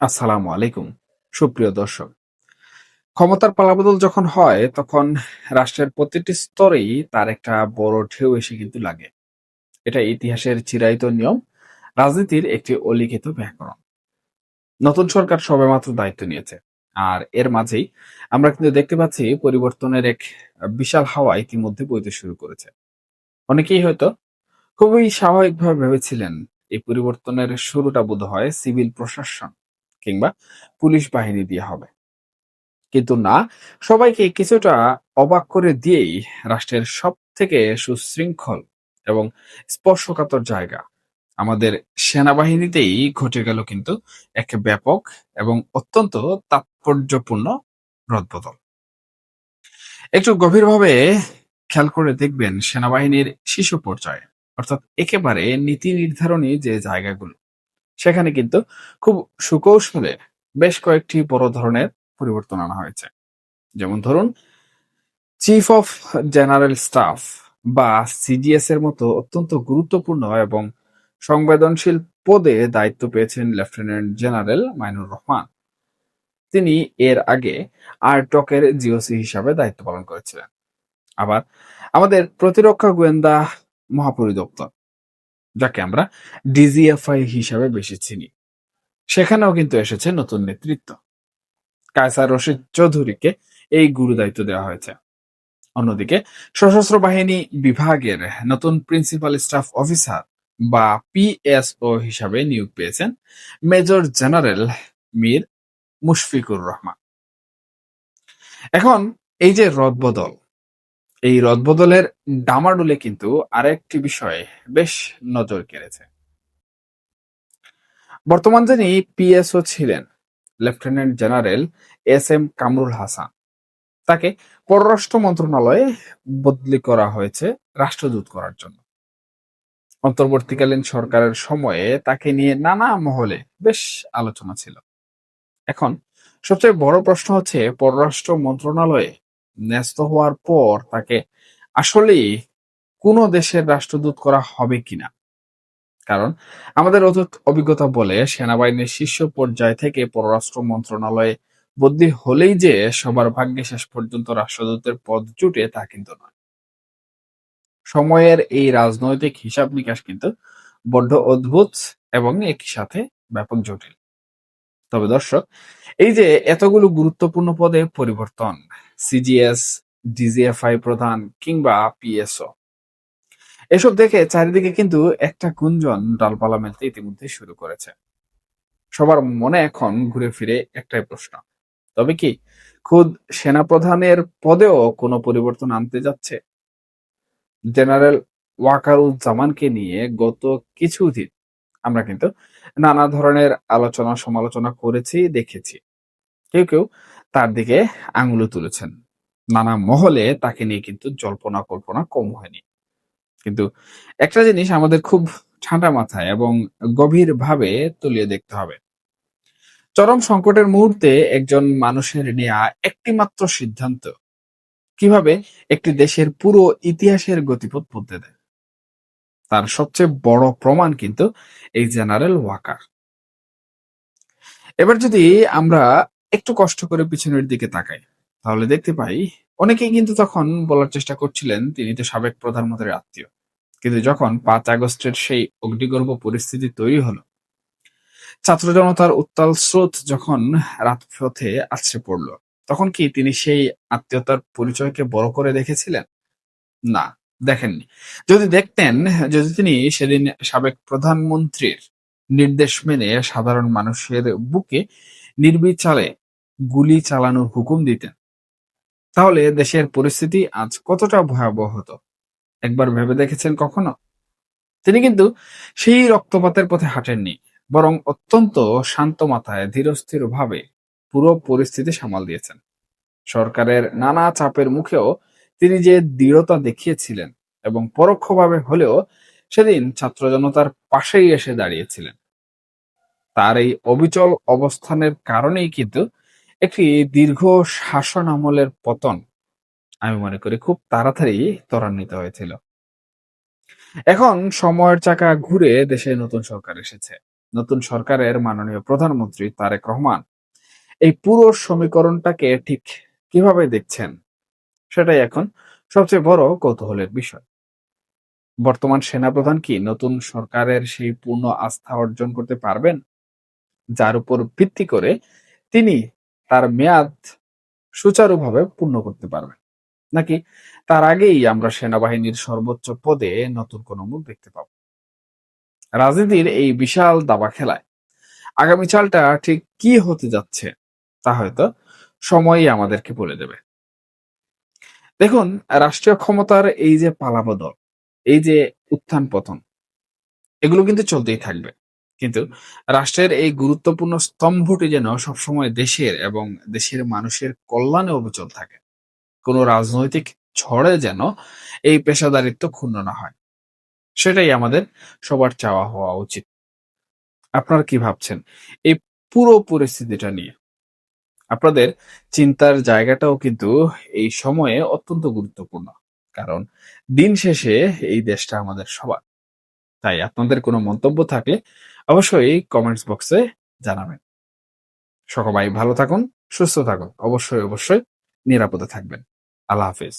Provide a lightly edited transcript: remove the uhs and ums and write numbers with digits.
আসসালামু আলাইকুম। সুপ্রিয় দর্শক, ক্ষমতার পালাবদল যখন হয় তখন রাষ্ট্রের প্রতিটি স্তরেই তার একটা বড় ঢেউ এসে কিন্তু লাগে। এটা ইতিহাসের চিরায়ত নিয়ম, রাজনীতির একটি অলিখিত ব্যাকরণ। নতুন সরকার সবেমাত্র দায়িত্ব নিয়েছে। আর এর মাঝেই আমরা কিন্তু দেখতে পাচ্ছি পরিবর্তনের এক বিশাল হাওয়া ইতিমধ্যে বইতে শুরু করেছে। অনেকেই হয়তো খুবই স্বাভাবিকভাবে ভেবেছিলেন এই পরিবর্তনের শুরুটা বোধহয় সিভিল প্রশাসন কিংবা পুলিশ বাহিনী দিয়ে হবে। কিন্তু না, সবাইকে কিছুটা অবাক করে দিয়েই রাষ্ট্রের সবথেকে সুশৃঙ্খল এবং স্পর্শকাতর জায়গা আমাদের সেনাবাহিনীতেই ঘটে গেল কিন্তু এক ব্যাপক এবং অত্যন্ত তাৎপর্যপূর্ণ রদবদল। একটু গভীরভাবে খেয়াল করে দেখবেন সেনাবাহিনীর শীর্ষ পর্যায়ে, অর্থাৎ একেবারে নীতি নির্ধারণী যে জায়গাগুলো, সেখানে কিন্তু খুব সুকৌশলে বেশ কয়েকটি বড় ধরনের পরিবর্তন আনা হয়েছে। যেমন ধরুন, চিফ অফ জেনারেল স্টাফ বা সিডিএস এর মতো অত্যন্ত গুরুত্বপূর্ণ এবং সংবেদনশীল পদে দায়িত্ব পেয়েছেন লেফটেন্যান্ট জেনারেল মাইনুর রহমান। তিনি এর আগে আরটকের জিওসি হিসাবে দায়িত্ব পালন করেছিলেন। আবার আমাদের প্রতিরক্ষা গোয়েন্দা মহাপরিদপ্তর, যাকে আমরা ডিজিএফআই হিসাবে বেশি চিনি, সেখানেও কিন্তু এসেছে নতুন নেতৃত্ব। কায়সার রশিদ চৌধুরীকে এই গুরু দায়িত্ব দেওয়া হয়েছে। অন্যদিকে সশস্ত্র বাহিনী বিভাগের নতুন প্রিন্সিপাল স্টাফ অফিসার বা পিএসও হিসাবে নিয়োগ পেয়েছেন মেজর জেনারেল মীর মুশফিকুর রহমান। এখন এই যে রদবদল, এই রদবদলের ডামাডোলে কিন্তু আরেকটি বিষয় বেশ নজর কেড়েছে। বর্তমান যিনি পিএসও ছিলেন, lieutenant general S M Kamrul Hasan, তাকে পররাষ্ট্র মন্ত্রণালয়ে বদলি করা হয়েছে রাষ্ট্রদূত করার জন্য। অন্তর্বর্তীকালীন সরকারের সময়ে তাকে নিয়ে নানা মহলে বেশ আলোচনা ছিল। এখন সবচেয়ে বড় প্রশ্ন হচ্ছে, পররাষ্ট্র মন্ত্রণালয়ে ন্যস্ত হওয়ার পর তাকে আসলেই কোনো দেশের রাষ্ট্রদূত করা হবে কিনা। কারণ আমাদের অতীত অভিজ্ঞতা বলে সেনাবাহিনীর শীর্ষ পর্যায় থেকে পররাষ্ট্র মন্ত্রণালয়ে বদলি হলেই যে সবার ভাগ্যে শেষ পর্যন্ত রাষ্ট্রদূতের পদ জুটে তা কিন্তু নয়। সময়ের এই রাজনৈতিক হিসাব নিকাশ কিন্তু বড্ড অদ্ভুত এবং একই সাথে ব্যাপক জটিল। তবে দর্শক, এই যে এতগুলো গুরুত্বপূর্ণ পদে পরিবর্তন, সিজিএস, ডিজিএফআই প্রধান কিংবা পিএসও, এসব দেখে চারিদিকে কিন্তু একটা গুঞ্জন ডালপালা মেলতে ইতিমধ্যে শুরু করেছে। সবার মনে এখন ঘুরে ফিরে একটাই প্রশ্ন, তবে কি খুদ সেনাপ্রধানের পদেও কোনো পরিবর্তন আনতে যাচ্ছে? জেনারেল ওয়াকারুজ্জামানকে নিয়ে গত কিছুদিন আমরা কিন্তু নানা ধরনের আলোচনা সমালোচনা করেছি, দেখেছি। কেউ কেউ তার দিকে আঙুলে তুলেছেন। নানা মহলে তাকে নিয়ে কিন্তু জল্পনা কল্পনা কম হয়নি। কিন্তু একটা জিনিস আমাদের খুব ঠান্ডা মাথায় এবং গভীর ভাবে তলিয়ে দেখতে হবে। চরম সংকটের মুহূর্তে একজন মানুষের নেয়া একটি মাত্র সিদ্ধান্ত কিভাবে একটি দেশের পুরো ইতিহাসের গতিপথ বদলে দেয়, তার সবচেয়ে বড় প্রমাণ কিন্তু এই জেনারেল ওয়াকার। এবার যদি আমরা একটু কষ্ট করে পিছনের দিকে তাকাই, তাহলে দেখতে পাই অনেকেই কিন্তু তখন বলার চেষ্টা করছিলেন তিনি তো সাবেক প্রধানমন্ত্রীর আত্মীয়। কিন্তু যখন 5 আগস্টের সেই অগ্নিগর্ভ পরিস্থিতি তৈরি হলো, ছাত্র জনতার উত্তাল স্রোত যখন রাজপথে আছড়ে পড়ল, তখন কি তিনি সেই আত্মীয়তার পরিচয়কে বড় করে দেখেছিলেন? না, দেখেননি। যদি দেখতেন, যদি তিনি সেদিন সাবেক প্রধানমন্ত্রীর নির্দেশ মেনে সাধারণ মানুষের বুকে নির্বিচারে গুলি চালানোর হুকুম দিতেন, তাহলে দেশের পরিস্থিতি আজ কতটা ভয়াবহ হতো একবার ভেবে দেখেছেন কখনো? তিনি কিন্তু সেই রক্তপাতের পথে হাঁটেননি, বরং অত্যন্ত শান্ত মাথায় ধীরস্থির ভাবে পুরো পরিস্থিতি সামাল দিয়েছেন। সরকারের নানা চাপের মুখেও তিনি যে দৃঢ়তা দেখিয়েছিলেন এবং পরোক্ষভাবে হলেও সেদিন ছাত্র জনতার পাশেই এসে দাঁড়িয়েছিলেন, তার এই অবিচল অবস্থানের কারণেই কিন্তু একটি দীর্ঘ শাসন আমলের পতন, আমি মনে করি, খুব তাড়াতাড়ি ত্বরান্বিত হয়েছিল। এখন সময়ের চাকা ঘুরে দেশে নতুন সরকার এসেছে। নতুন সরকারের মাননীয় প্রধানমন্ত্রী তারেক রহমান এই পুরো সমীকরণটাকে ঠিক কিভাবে দেখছেন, সেটাই এখন সবচেয়ে বড় কৌতূহলের বিষয়। বর্তমান সেনাপ্রধান কি নতুন সরকারের সেই পূর্ণ আস্থা অর্জন করতে পারবেন, যার উপর ভিত্তি করে তিনি তার মেয়াদ সুচারুভাবে পূর্ণ করতে পারবেন? নাকি তার আগেই আমরা সেনাবাহিনীর সর্বোচ্চ পদে নতুন কোনো মুখ দেখতে পাবো? রাজনীতির এই বিশাল দাবা খেলায় আগামী চালটা ঠিক কি হতে যাচ্ছে তা হয়তো সময়ই আমাদেরকে বলে দেবে। দেখুন, রাষ্ট্রীয় ক্ষমতার এই যে পালাবদল, এই যে উত্থান পতন, এগুলো কিন্তু চলতেই থাকবে। কিন্তু রাষ্ট্রের এই গুরুত্বপূর্ণ স্তম্ভটি যেন সবসময় দেশের এবং দেশের মানুষের কল্যাণে অবিচল থাকে। কোনো রাজনৈতিক ঝড়ে যেন এই পেশাদারিত্ব ক্ষুণ্ণ না হয়, সেটাই আমাদের সবার চাওয়া হওয়া উচিত। আপনারা কি ভাবছেন এই পুরো পরিস্থিতিটা নিয়ে? আপনাদের চিন্তার জায়গাটাও কিন্তু এই সময়ে অত্যন্ত গুরুত্বপূর্ণ। কারণ দিন শেষে এই দেশটা আমাদের সবার। তাই আপনাদের কোনো মন্তব্য থাকলে অবশ্যই কমেন্টস বক্সে জানাবেন। সবাই ভালো থাকুন, সুস্থ থাকুন। অবশ্যই নিরাপদে থাকবেন। আল্লাহ হাফেজ।